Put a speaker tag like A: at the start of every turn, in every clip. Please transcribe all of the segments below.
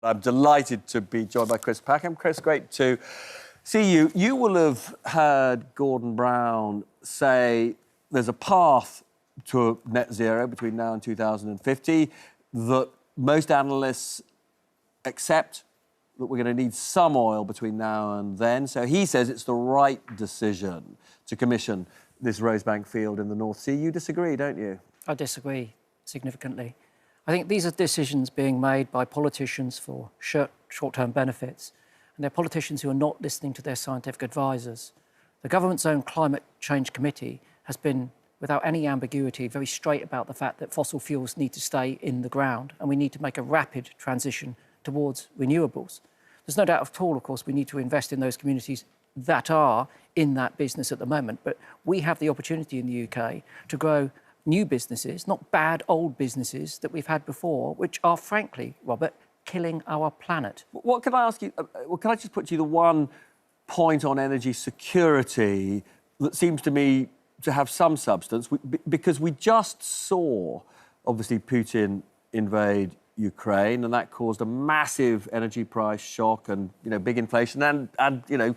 A: I'm delighted to be joined by Chris Packham. Chris, great to see you. You will have heard Gordon Brown say there's a path to net zero between now and 2050, that most analysts accept that we're going to need some oil between now and then. So he says it's the right decision to commission this Rosebank field in the North Sea. You disagree, don't you?
B: I disagree significantly. I think these are decisions being made by politicians for short-term benefits, and they're politicians who are not listening to their scientific advisors. The government's own Climate Change Committee has been, without any ambiguity, very straight about the fact that fossil fuels need to stay in the ground and we need to make a rapid transition towards renewables. There's no doubt at all, of course, we need to invest in those communities that are in that business at the moment, but we have the opportunity in the UK to grow new businesses, not bad old businesses that we've had before, which are, frankly, Robert, killing our planet.
A: What can I ask you? Can I just put to you the one point on energy security that seems to me to have some substance? Because we just saw, obviously, Putin invade Ukraine, and that caused a massive energy price shock and, big inflation and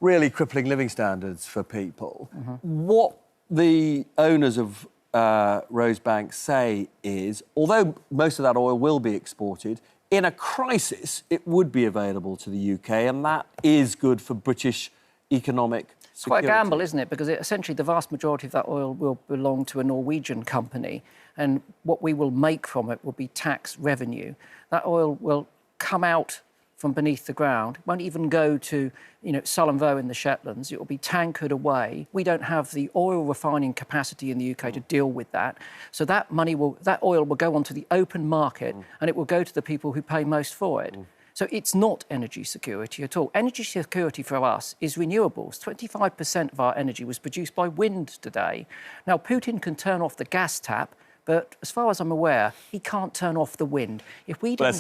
A: really crippling living standards for people. What the owners of Rosebank say is, although most of that oil will be exported, in a crisis it would be available to the UK, and that is good for British economic security.
B: It's quite a gamble, isn't it? Because essentially the vast majority of that oil will belong to a Norwegian company, and what we will make from it will be tax revenue. That oil will come out from beneath the ground. It won't even go to, Sullom in the Shetlands. It will be tankered away. We don't have the oil refining capacity in the UK to deal with that. So that oil will go onto the open market and it will go to the people who pay most for it. So it's not energy security at all. Energy security for us is renewables. 25% of our energy was produced by wind today. Now, Putin can turn off the gas tap, but as far as I'm aware, he can't turn off the wind. If we'd have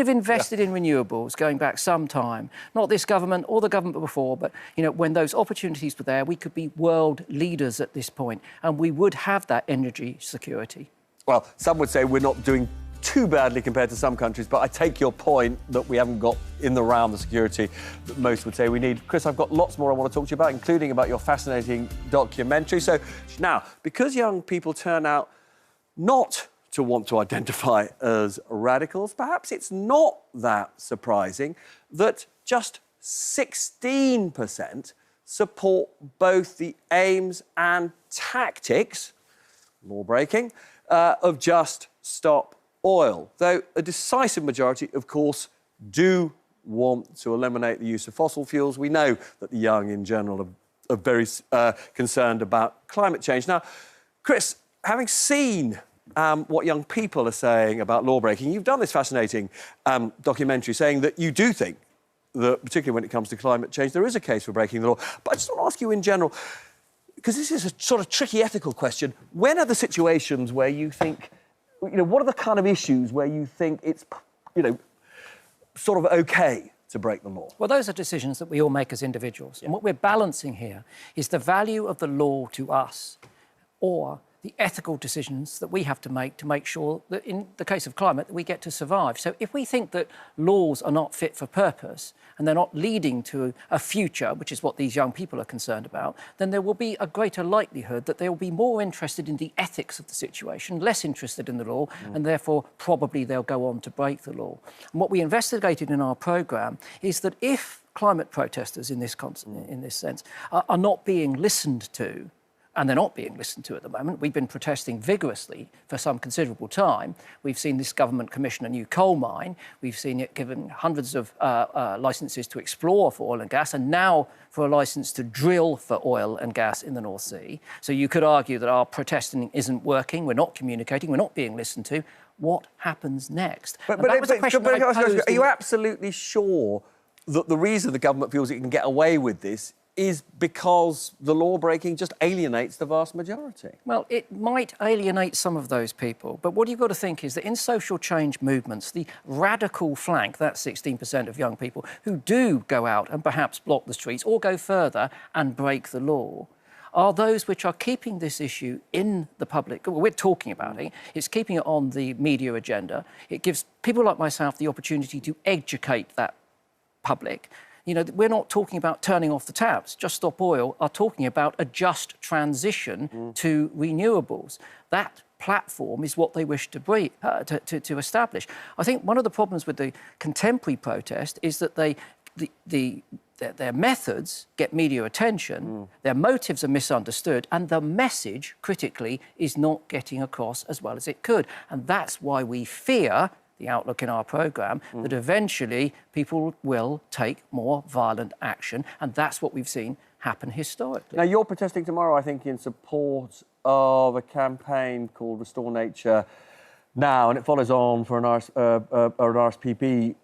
B: invested in renewables going back some time, not this government or the government before, but when those opportunities were there, we could be world leaders at this point, and we would have that energy security.
A: Well, some would say we're not doing too badly compared to some countries, but I take your point that we haven't got in the round the security that most would say we need. Chris, I've got lots more I want to talk to you about, including about your fascinating documentary. So now, because young people turn out not to want to identify as radicals, perhaps it's not that surprising that just 16% support both the aims and tactics, law-breaking, of Just Stop Oil, though a decisive majority, of course, do want to eliminate the use of fossil fuels. We know that the young, in general, are very concerned about climate change. Now, Chris, having seen what young people are saying about law-breaking, you've done this fascinating documentary saying that you do think that, particularly when it comes to climate change, there is a case for breaking the law. But I just want to ask you in general, because this is a sort of tricky ethical question, when are the situations where you think, what are the kind of issues where you think it's, sort of OK to break the law?
B: Well, those are decisions that we all make as individuals. And what we're balancing here is the value of the law to us, or the ethical decisions that we have to make sure that, in the case of climate, that we get to survive. So if we think that laws are not fit for purpose and they're not leading to a future, which is what these young people are concerned about, then there will be a greater likelihood that they will be more interested in the ethics of the situation, less interested in the law, and therefore probably they'll go on to break the law. And what we investigated in our programme is that if climate protesters in this sense are not being listened to, and they're not being listened to at the moment. We've been protesting vigorously for some considerable time. We've seen this government commission a new coal mine. We've seen it given hundreds of licences to explore for oil and gas, and now for a licence to drill for oil and gas in the North Sea. So you could argue that our protesting isn't working, we're not communicating, we're not being listened to. What happens next?
A: Are you absolutely sure that the reason the government feels it can get away with this is because the law-breaking just alienates the vast majority?
B: Well, it might alienate some of those people, but what you've got to think is that in social change movements, the radical flank, that's 16% of young people, who do go out and perhaps block the streets or go further and break the law, are those which are keeping this issue in the public. Well, we're talking about it. It's keeping it on the media agenda. It gives people like myself the opportunity to educate that public. You know, we're not talking about turning off the taps. Just Stop Oil are talking about a just transition to renewables. That platform is what they wish to establish. I think one of the problems with the contemporary protest is that their methods get media attention, their motives are misunderstood, and the message, critically, is not getting across as well as it could. And that's why we fear the outlook in our programme, that eventually people will take more violent action, and that's what we've seen happen historically.
A: Now, you're protesting tomorrow, I think, in support of a campaign called Restore Nature Now, and it follows on for an RSPB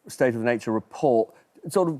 A: State of the Nature report. Sort of,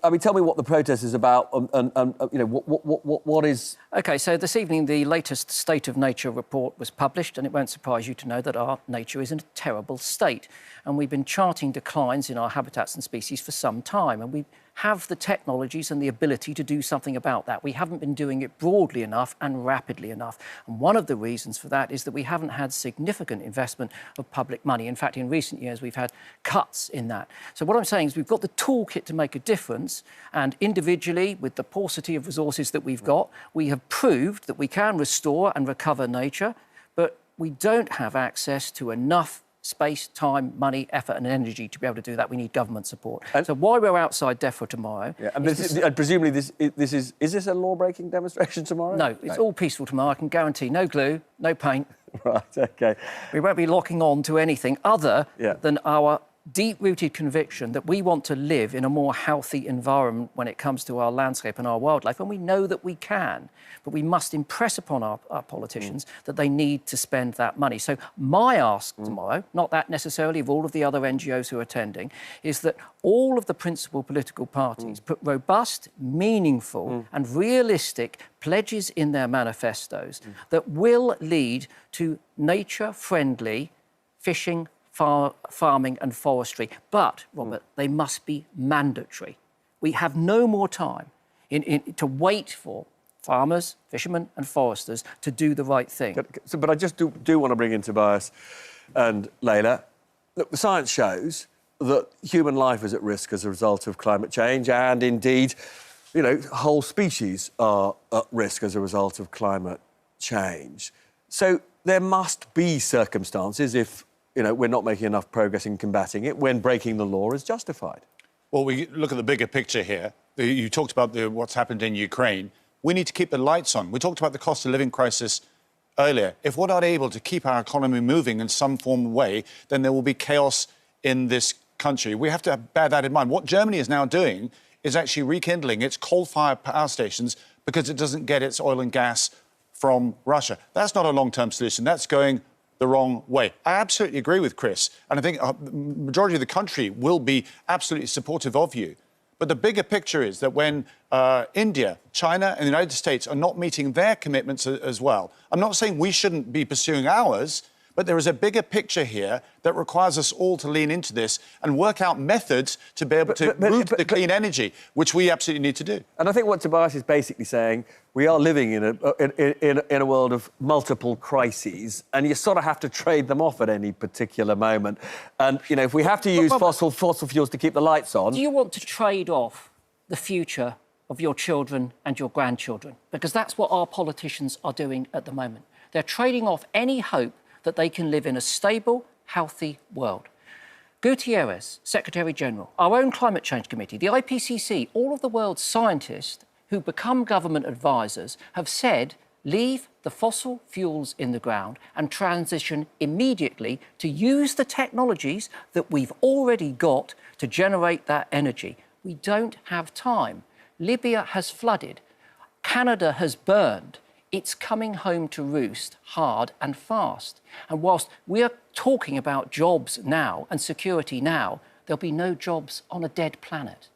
A: I mean, tell me what the protest is about, and you know, what is...
B: OK, so this evening the latest State of Nature report was published, and it won't surprise you to know that our nature is in a terrible state. And we've been charting declines in our habitats and species for some time, and we have the technologies and the ability to do something about that. We haven't been doing it broadly enough and rapidly enough. And one of the reasons for that is that we haven't had significant investment of public money. In fact, in recent years, we've had cuts in that. So what I'm saying is we've got the toolkit to make a difference, and individually, with the paucity of resources that we've got, we have proved that we can restore and recover nature, but we don't have access to enough space, time, money, effort and energy to be able to do that. We need government support. And so why we're outside DEFRA tomorrow...
A: Yeah, and presumably this is this a law-breaking demonstration tomorrow?
B: No, it's all peaceful tomorrow. I can guarantee no glue, no paint.
A: Right, OK.
B: We won't be locking on to anything other than our deep-rooted conviction that we want to live in a more healthy environment when it comes to our landscape and our wildlife, and we know that we can, but we must impress upon our politicians that they need to spend that money. So my ask tomorrow, not that necessarily of all of the other NGOs who are attending, is that all of the principal political parties put robust, meaningful and realistic pledges in their manifestos that will lead to nature-friendly fishing, farming and forestry. But, Robert, they must be mandatory. We have no more time to wait for farmers, fishermen and foresters to do the right thing.
A: But I just do want to bring in Tobias and Layla. Look, the science shows that human life is at risk as a result of climate change, and indeed, you know, whole species are at risk as a result of climate change. So there must be circumstances, if you know, we're not making enough progress in combating it, when breaking the law is justified.
C: Well, we look at the bigger picture here. You talked about what's happened in Ukraine. We need to keep the lights on. We talked about the cost of living crisis earlier. If we're not able to keep our economy moving in some form of way, then there will be chaos in this country. We have to bear that in mind. What Germany is now doing is actually rekindling its coal-fired power stations because it doesn't get its oil and gas from Russia. That's not a long-term solution. That's going the wrong way. I absolutely agree with Chris, and I think the majority of the country will be absolutely supportive of you. But the bigger picture is that when India, China and the United States are not meeting their commitments as well, I'm not saying we shouldn't be pursuing ours, but there is a bigger picture here that requires us all to lean into this and work out methods to be able to move to the clean energy, which we absolutely need to do.
A: And I think what Tobias is basically saying, we are living in a world of multiple crises, and you sort of have to trade them off at any particular moment. And, you know, if we have to use fossil fuels to keep the lights on...
B: Do you want to trade off the future of your children and your grandchildren? Because that's what our politicians are doing at the moment. They're trading off any hope that they can live in a stable, healthy world. Gutierrez, Secretary-General, our own Climate Change Committee, the IPCC, all of the world's scientists who become government advisors have said, leave the fossil fuels in the ground and transition immediately to use the technologies that we've already got to generate that energy. We don't have time. Libya has flooded. Canada has burned. It's coming home to roost hard and fast. And whilst we're talking about jobs now and security now, there'll be no jobs on a dead planet.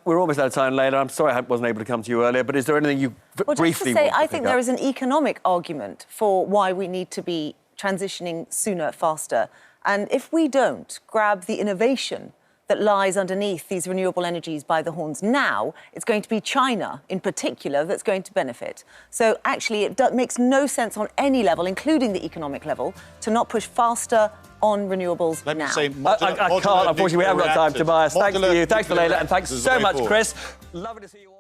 A: We're almost out of time, Layla. I'm sorry I wasn't able to come to you earlier, but is there anything you briefly want to
D: I think there is an economic argument for why we need to be transitioning sooner, faster. And if we don't grab the innovation that lies underneath these renewable energies by the horns now, it's going to be China in particular that's going to benefit. So actually it makes no sense on any level, including the economic level, to not push faster on renewables
C: Let
D: now.
C: me say
A: I can't, unfortunately, we haven't got time, Tobias. Thanks to you, thanks for Layla, and thanks so much, Chris. Lovely to see you all.